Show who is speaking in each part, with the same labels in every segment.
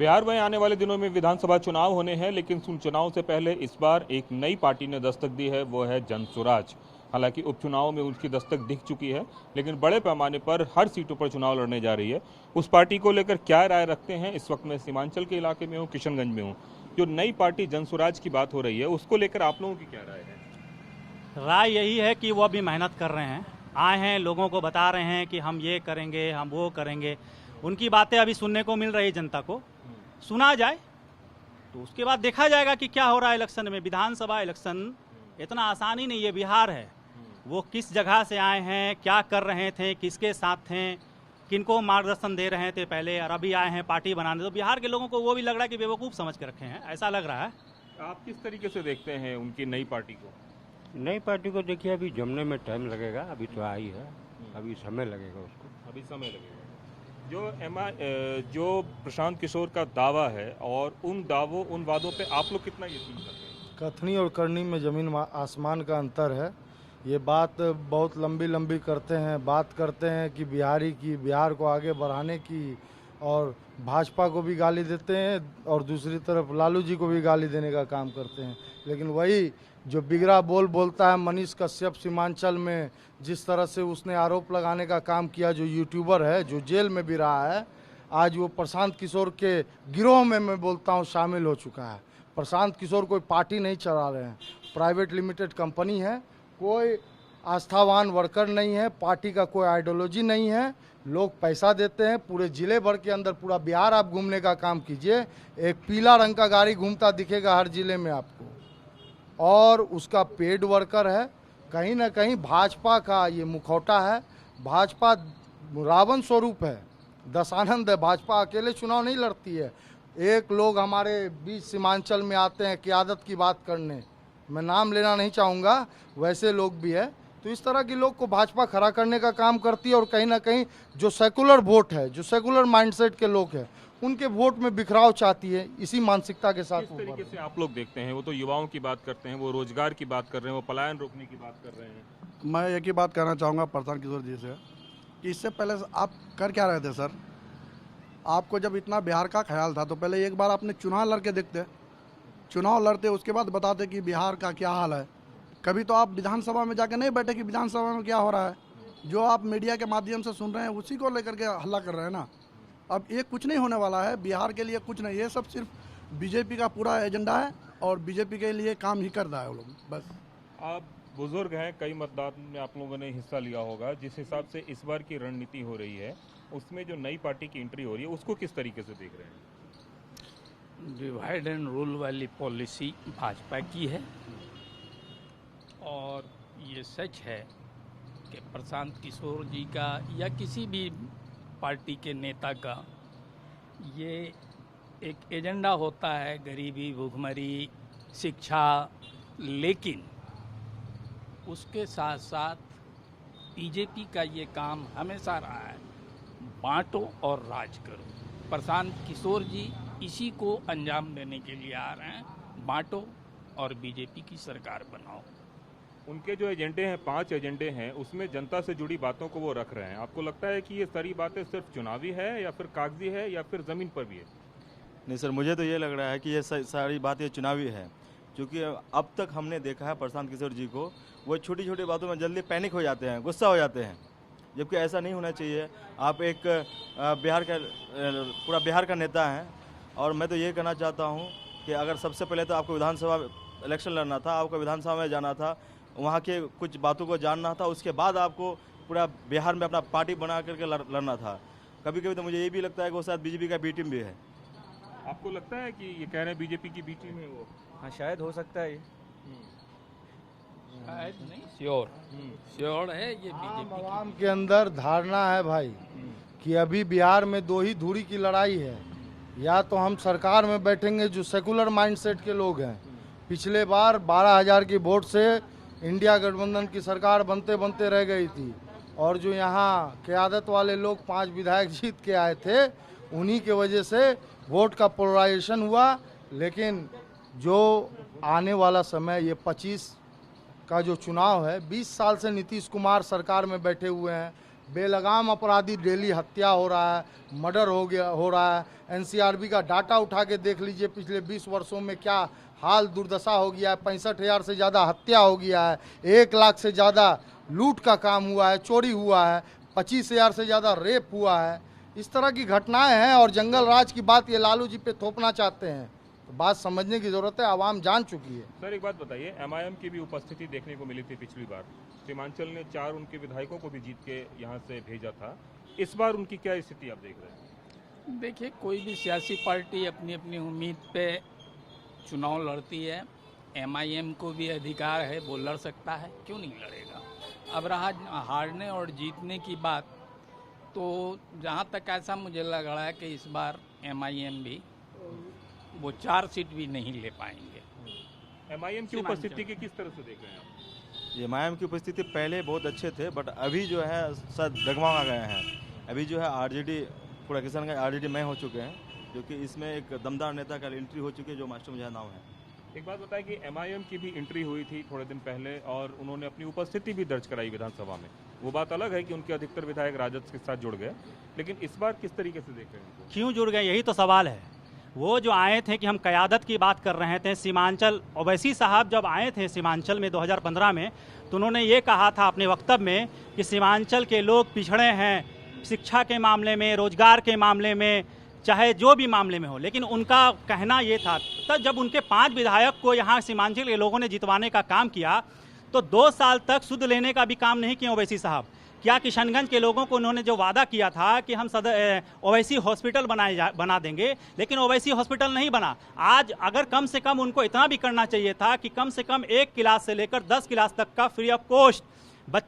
Speaker 1: बिहार में आने वाले दिनों में विधानसभा चुनाव होने हैं, लेकिन उन चुनाव से पहले इस बार एक नई पार्टी ने दस्तक दी है, वो है जनसुराज। हालांकि उपचुनाव में उसकी दस्तक दिख चुकी है, लेकिन बड़े पैमाने पर हर सीटों पर चुनाव लड़ने जा रही है। उस पार्टी को लेकर क्या राय रखते हैं, इस वक्त मैं सीमांचल के इलाके में हूँ, किशनगंज में हूँ। जो नई पार्टी जनसुराज की बात हो रही है, उसको लेकर आप लोगों की क्या राय है?
Speaker 2: राय यही है कि वो अभी मेहनत कर रहे हैं, आए हैं, लोगों को बता रहे हैं कि हम ये करेंगे, हम वो करेंगे। उनकी बातें अभी सुनने को मिल रही है, जनता को सुना जाए तो उसके बाद देखा जाएगा कि क्या हो रहा है इलेक्शन में। विधानसभा इलेक्शन इतना आसानी नहीं है, बिहार है। वो किस जगह से आए हैं, क्या कर रहे थे, किसके साथ थे, किनको मार्गदर्शन दे रहे थे पहले, और अभी आए हैं पार्टी बनाने। तो बिहार के लोगों को वो भी लग रहा है कि बेवकूफ़ समझ के रखे हैं, ऐसा लग रहा है।
Speaker 1: आप किस तरीके से देखते हैं उनकी नई पार्टी को?
Speaker 3: नई पार्टी को देखिए, अभी जमने में टाइम लगेगा, अभी तो आई है, अभी समय लगेगा उसको।
Speaker 1: अभी समय लगेगा। जो प्रशांत किशोर का दावा है, और उन वादों पे आप लोग कितना यकीन करते हैं?
Speaker 4: कथनी और करनी में ज़मीन आसमान का अंतर है। ये बात बहुत लंबी लंबी करते हैं, बात करते हैं कि बिहार को आगे बढ़ाने की, और भाजपा को भी गाली देते हैं और दूसरी तरफ लालू जी को भी गाली देने का काम करते हैं। लेकिन वही जो बिगड़ा बोलता है मनीष कश्यप, सीमांचल में जिस तरह से उसने आरोप लगाने का काम किया, जो यूट्यूबर है, जो जेल में भी रहा है, आज वो प्रशांत किशोर के गिरोह में, मैं बोलता हूँ, शामिल हो चुका है। प्रशांत किशोर कोई पार्टी नहीं चला रहे हैं, प्राइवेट लिमिटेड कंपनी है, कोई आस्थावान वर्कर नहीं है, पार्टी का कोई आइडियोलॉजी नहीं है। लोग पैसा देते हैं, पूरे जिले भर के अंदर पूरा बिहार आप घूमने का काम कीजिए, एक पीला रंग का गाड़ी घूमता दिखेगा हर जिले में आपको, और उसका पेड वर्कर है। कहीं ना कहीं भाजपा का ये मुखौटा है। भाजपा रावण स्वरूप है, दशानंद है। भाजपा अकेले चुनाव नहीं लड़ती है। एक लोग हमारे बीच सीमांचल में आते हैं क़यादत की बात करने, मैं नाम लेना नहीं चाहूँगा, वैसे लोग भी है। तो इस तरह के लोग को भाजपा खड़ा करने का काम करती है, और कहीं ना कहीं जो सेकुलर वोट है, जो सेकुलर माइंडसेट के लोग हैं, उनके वोट में बिखराव चाहती है। इसी मानसिकता के साथ
Speaker 1: किस तरीके से आप लोग देखते हैं? वो तो युवाओं की बात करते हैं, वो रोजगार की बात कर रहे हैं, वो पलायन रोकने की बात कर रहे हैं।
Speaker 5: मैं एक ही बात कहना चाहूँगा प्रशांत किशोर जी से कि इससे पहले आप कर क्या रहे थे सर? आपको जब इतना बिहार का ख्याल था तो पहले एक बार आपने चुनाव लड़के देखते, चुनाव लड़ते, उसके बाद बताते कि बिहार का क्या हाल है। कभी तो आप विधानसभा में जाके नहीं बैठे कि विधानसभा में क्या हो रहा है। जो आप मीडिया के माध्यम से सुन रहे हैं उसी को लेकर के हल्ला कर रहे हैं ना। अब ये कुछ नहीं होने वाला है, बिहार के लिए कुछ नहीं, ये सब सिर्फ बीजेपी का पूरा एजेंडा है, और बीजेपी के लिए काम ही कर रहा है वो लोग, बस।
Speaker 1: आप बुजुर्ग हैं, कई मतदान में आप लोगों ने हिस्सा लिया होगा। जिस हिसाब से इस बार की रणनीति हो रही है, उसमें जो नई पार्टी की एंट्री हो रही है, उसको किस तरीके से देख रहे हैं?
Speaker 6: डिवाइड एंड रूल वाली पॉलिसी भाजपा की है, और ये सच है कि प्रशांत किशोर जी का या किसी भी पार्टी के नेता का ये एक एजेंडा होता है, गरीबी, भूखमरी, शिक्षा, लेकिन उसके साथ साथ बीजेपी का ये काम हमेशा रहा है, बांटो और राज करो। प्रशांत किशोर जी इसी को अंजाम देने के लिए आ रहे हैं, बांटो और बीजेपी की सरकार बनाओ।
Speaker 1: उनके जो एजेंडे हैं, 5 एजेंडे हैं, उसमें जनता से जुड़ी बातों को वो रख रहे हैं। आपको लगता है कि ये सारी बातें सिर्फ चुनावी है, या फिर कागजी है, या फिर ज़मीन पर भी है?
Speaker 7: नहीं सर, मुझे तो ये लग रहा है कि ये सारी बातें चुनावी है, क्योंकि अब तक हमने देखा है प्रशांत किशोर जी को, वो छोटी छोटी बातों में जल्दी पैनिक हो जाते हैं, गुस्सा हो जाते हैं, जबकि ऐसा नहीं होना चाहिए। आप एक पूरा बिहार का नेता हैं, और मैं तो ये कहना चाहता हूँ कि अगर सबसे पहले तो आपको विधानसभा इलेक्शन लड़ना था, आपको विधानसभा में जाना था, वहाँ के कुछ बातों को जानना था, उसके बाद आपको पूरा बिहार में अपना पार्टी बना करके लड़ना था। कभी कभी तो मुझे ये भी लगता है कि वो शायद बीजेपी का बी टीम भी है।
Speaker 1: आपको लगता है कि ये कह रहे हैं बीजेपी की बी टीम है वो?
Speaker 7: हाँ, शायद हो सकता है।
Speaker 6: शायद नहीं, श्योर है ये बीजेपी।
Speaker 4: आवाम के अंदर धारणा है भाई कि अभी बिहार में 2 ही धुरी की लड़ाई है। या तो हम सरकार में बैठेंगे, जो सेकुलर माइंडसेट के लोग हैं। पिछले बार 12,000 की वोट से इंडिया गठबंधन की सरकार बनते बनते रह गई थी, और जो यहाँ क़यादत वाले लोग 5 विधायक जीत के आए थे, उन्हीं के वजह से वोट का पोलराइजेशन हुआ। लेकिन जो आने वाला समय, ये 25 का जो चुनाव है, 20 साल से नीतीश कुमार सरकार में बैठे हुए हैं, बेलगाम अपराधी डेली हत्या हो रहा है, मर्डर हो रहा है। एनसीआरबी का डाटा उठा के देख लीजिए, पिछले 20 वर्षों में क्या हाल दुर्दशा हो गया है। 65,000 से ज़्यादा हत्या हो गया है, 1 लाख से ज़्यादा लूट का काम हुआ है, चोरी हुआ है, 25,000 से ज़्यादा रेप हुआ है। इस तरह की घटनाएं हैं और जंगल राज की बात ये लालू जी पे थोपना चाहते हैं, तो बात समझने की ज़रूरत है, आवाम जान चुकी है।
Speaker 1: सर एक बात बताइए, एमआईएम की भी उपस्थिति देखने को मिली थी पिछली बार, सीमांचल ने 4 उनके विधायकों को भी जीत के यहाँ से भेजा था। इस बार उनकी क्या स्थिति आप देख रहे हैं?
Speaker 6: देखिए, कोई भी सियासी पार्टी अपनी अपनी उम्मीद पे चुनाव लड़ती है। एमआईएम को भी अधिकार है, वो लड़ सकता है, क्यों नहीं लड़ेगा। अब रहा हारने और जीतने की बात, तो जहाँ तक ऐसा मुझे लग रहा है कि इस बार एमआईएम भी वो 4 सीट भी नहीं ले पाएंगे।
Speaker 1: एमआईएम की उपस्थिति की किस तरह से देख रहे हैं आप?
Speaker 7: ये एमआईएम की उपस्थिति पहले बहुत अच्छे थे, बट अभी जो है शायद डगमगा गए हैं। अभी जो है आरजेडी, पूरा किसानगंज आरजेडी में हो चुके हैं, क्योंकि इसमें एक दमदार नेता का एंट्री हो चुकी है जो मास्टर मुझे नाम है।
Speaker 1: एक बात बताएं कि एमआईएम की भी एंट्री हुई थी थोड़े दिन पहले और उन्होंने अपनी उपस्थिति भी दर्ज कराई विधानसभा में। वो बात अलग है कि उनके अधिकतर विधायक राजद के साथ जुड़ गए, लेकिन इस बार किस तरीके से देख रहे हैं उनको?
Speaker 2: क्यों जुड़ गए, यही तो सवाल है। वो जो आए थे कि हम क़यादत की बात कर रहे थे, सीमांचल ओवैसी साहब जब आए थे सीमांचल में 2015 में, तो उन्होंने ये कहा था अपने वक्तव्य में कि सीमांचल के लोग पिछड़े हैं शिक्षा के मामले में, रोजगार के मामले में, चाहे जो भी मामले में हो। लेकिन उनका कहना ये था, तब जब उनके 5 विधायक को यहाँ सीमांचल के लोगों ने जितवाने का काम किया, तो 2 साल तक सुध लेने का भी काम नहीं किया ओवैसी साहब। क्या किशनगंज के लोगों को उन्होंने जो वादा किया था कि हम ओवैसी हॉस्पिटल बना देंगे, लेकिन ओवैसी हॉस्पिटल नहीं बना। आज अगर कम से कम उनको इतना भी करना चाहिए था कि कम से कम 1 क्लास से लेकर 10 क्लास तक का फ्री ऑफ कॉस्ट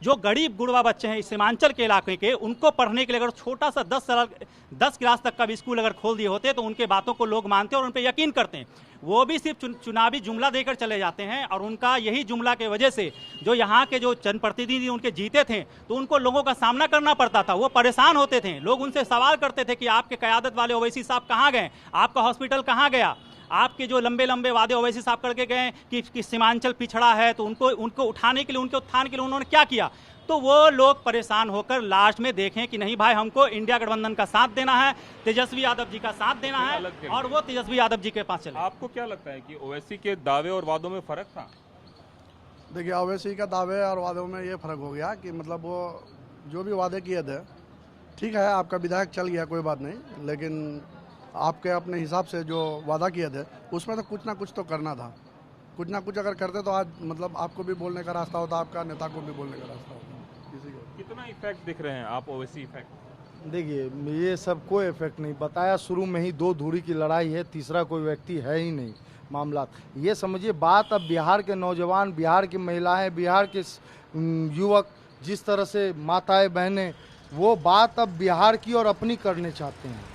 Speaker 2: जो गरीब गुड़वा बच्चे हैं इस सीमांचल के इलाके के, उनको पढ़ने के लिए अगर छोटा सा 10 क्लास तक का भी स्कूल अगर खोल दिए होते तो उनके बातों को लोग मानते और उन पर यकीन करते हैं। वो भी सिर्फ चुनावी जुमला देकर चले जाते हैं, और उनका यही जुमला के वजह से जो यहाँ के जो जनप्रतिनिधि उनके जीते थे, तो उनको लोगों का सामना करना पड़ता था। वो परेशान होते थे, लोग उनसे सवाल करते थे कि आपके क़यादत वाले ओवैसी साहब कहाँ गए, आपका हॉस्पिटल कहाँ गया, आपके जो लंबे लंबे वादे ओवैसी साहब करके गए कि सीमांचल पिछड़ा है, तो उनको उठाने के लिए, उनके उत्थान के लिए उन्होंने क्या किया। तो वो लोग परेशान होकर लास्ट में देखें कि नहीं भाई, हमको इंडिया गठबंधन का साथ देना है, तेजस्वी यादव जी का साथ देना है, और वो तेजस्वी यादव जी के पास चले।
Speaker 1: आपको क्या लगता है कि ओवैसी के दावे और वादों में फर्क था?
Speaker 5: देखिए, ओवैसी का दावे और वादों में ये फ़र्क हो गया कि मतलब वो जो भी वादे किए थे, ठीक है आपका विधायक चल गया, कोई बात नहीं, लेकिन आपके अपने हिसाब से जो वादा किए थे उसमें तो कुछ ना कुछ तो करना था। कुछ ना कुछ अगर करते तो आज मतलब आपको भी बोलने का रास्ता होता, आपका नेता को भी बोलने का रास्ता होता। किसी को
Speaker 1: कितना इफेक्ट दिख रहे हैं आप ओवैसी इफेक्ट?
Speaker 4: देखिए, ये सब कोई इफेक्ट नहीं बताया, शुरू में ही 2 धुरी की लड़ाई है, तीसरा कोई व्यक्ति है ही नहीं मामला। ये समझिए बात अब बिहार के नौजवान, बिहार की महिलाएं, बिहार के युवक, जिस तरह से माताएं बहनें, वो बात अब बिहार की और अपनी करने चाहते हैं।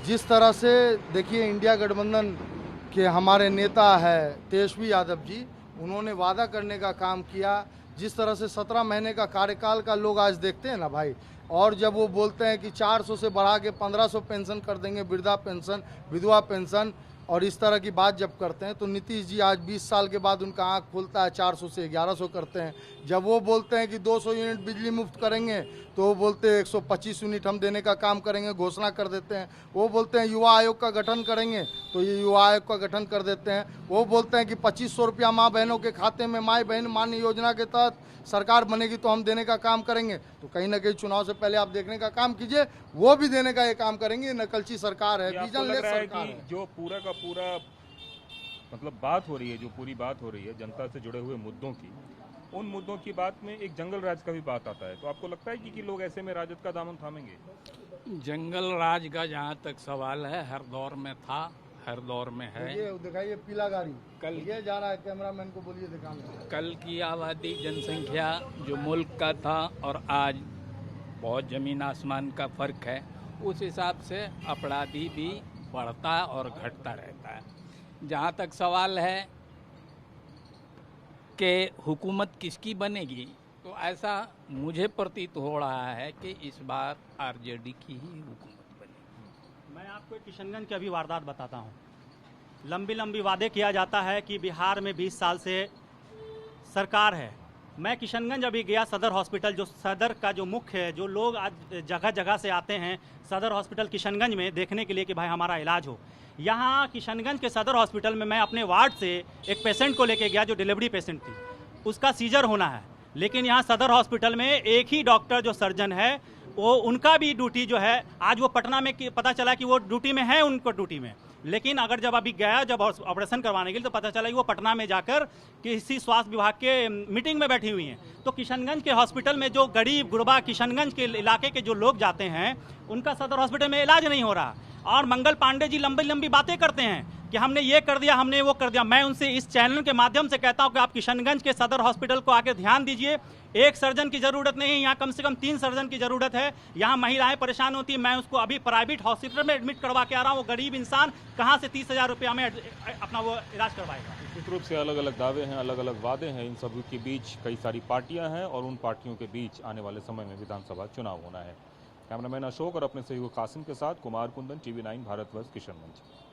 Speaker 4: जिस तरह से देखिए इंडिया गठबंधन के हमारे नेता है तेजस्वी यादव जी, उन्होंने वादा करने का काम किया। जिस तरह से 17 महीने का कार्यकाल का लोग आज देखते हैं ना भाई, और जब वो बोलते हैं कि 400 से बढ़ा के 1500 पेंशन कर देंगे, वृद्धा पेंशन, विधवा पेंशन, और इस तरह की बात जब करते हैं, तो नीतीश जी आज 20 साल के बाद उनका आंख खुलता है, 400 से 1100 करते हैं। जब वो बोलते हैं कि 200 यूनिट बिजली मुफ्त करेंगे, तो वो बोलते हैं 125 यूनिट हम देने का काम करेंगे, घोषणा कर देते हैं। वो बोलते हैं युवा आयोग का गठन करेंगे, तो ये युवा आयोग का गठन कर देते हैं। वो बोलते हैं कि 2500 रुपया माँ बहनों के खाते में, माँ बहन मान्य योजना के तहत सरकार बनेगी तो हम देने का काम करेंगे। तो कहीं ना कहीं चुनाव से पहले आप देखने का काम कीजिए, वो भी देने का ये काम करेंगे। नकलची सरकार है, विजनलेस सरकार है।
Speaker 1: जो पूरा का पूरा मतलब बात हो रही है, जो पूरी बात हो रही है जनता से जुड़े हुए मुद्दों की, उन मुद्दों की बात में एक जंगल राज का भी बात आता है। तो आपको लगता है कि लोग ऐसे में राजद का दामन थामेंगे?
Speaker 6: जंगल राज का जहाँ तक सवाल है, हर दौर में था, हर दौर में है।
Speaker 4: ये दिखाइए पीला गाड़ी,
Speaker 6: कल
Speaker 4: ये जा रहा है, कैमरामैन को बोलिए दिखाने।
Speaker 6: कल की आबादी जनसंख्या जो मुल्क का था और आज बहुत ज़मीन आसमान का फ़र्क है, उस हिसाब से अपराधी भी बढ़ता और घटता रहता है। जहाँ तक सवाल है कि हुकूमत किसकी बनेगी, तो ऐसा मुझे प्रतीत हो रहा है कि इस बार आरजेडी की ही हुकूमत बनेगी।
Speaker 2: मैं आपको एक किशनगंज की अभी वारदात बताता हूँ। लंबी लंबी वादे किया जाता है कि बिहार में 20 साल से सरकार है, मैं किशनगंज अभी गया, सदर हॉस्पिटल, जो सदर का जो मुख्य है, जो लोग आज जगह जगह से आते हैं सदर हॉस्पिटल किशनगंज में देखने के लिए कि भाई हमारा इलाज हो। यहाँ किशनगंज के सदर हॉस्पिटल में मैं अपने वार्ड से एक पेशेंट को लेके गया जो डिलीवरी पेशेंट थी, उसका सीजर होना है, लेकिन यहाँ सदर हॉस्पिटल में एक ही डॉक्टर जो सर्जन है वो उनका भी ड्यूटी जो है, आज वो पटना में पता चला कि वो ड्यूटी में है, उनको ड्यूटी में, लेकिन अगर जब अभी गया जब ऑपरेशन करवाने के लिए तो पता चला कि वो पटना में जाकर किसी स्वास्थ्य विभाग के मीटिंग में बैठी हुई हैं। तो किशनगंज के हॉस्पिटल में जो गरीब गुरबा किशनगंज के इलाके के जो लोग जाते हैं उनका सदर हॉस्पिटल में इलाज नहीं हो रहा। और मंगल पांडे जी लंबी लंबी बातें करते हैं कि हमने ये कर दिया, हमने वो कर दिया। मैं उनसे इस चैनल के माध्यम से कहता हूं कि आप किशनगंज के सदर हॉस्पिटल को आके ध्यान दीजिए। एक सर्जन की जरूरत नहीं है, यहाँ कम से कम 3 सर्जन की जरूरत है। यहाँ महिलाएं परेशान होती है, मैं उसको अभी प्राइवेट हॉस्पिटल में एडमिट करवा के आ रहा हूँ। वो गरीब इंसान कहाँ से 30,000 रुपया में अपना वो इलाज करवाएगा।
Speaker 1: निश्चित रूप से अलग अलग दावे हैं, अलग अलग वादे हैं, इन सभी के बीच कई सारी पार्टियां हैं और उन पार्टियों के बीच आने वाले समय में विधानसभा चुनाव होना है। कैमरामैन अशोक और अपने सहयोगी कासिम के साथ कुमार कुंदन, TV9 भारतवर्ष, किशनगंज।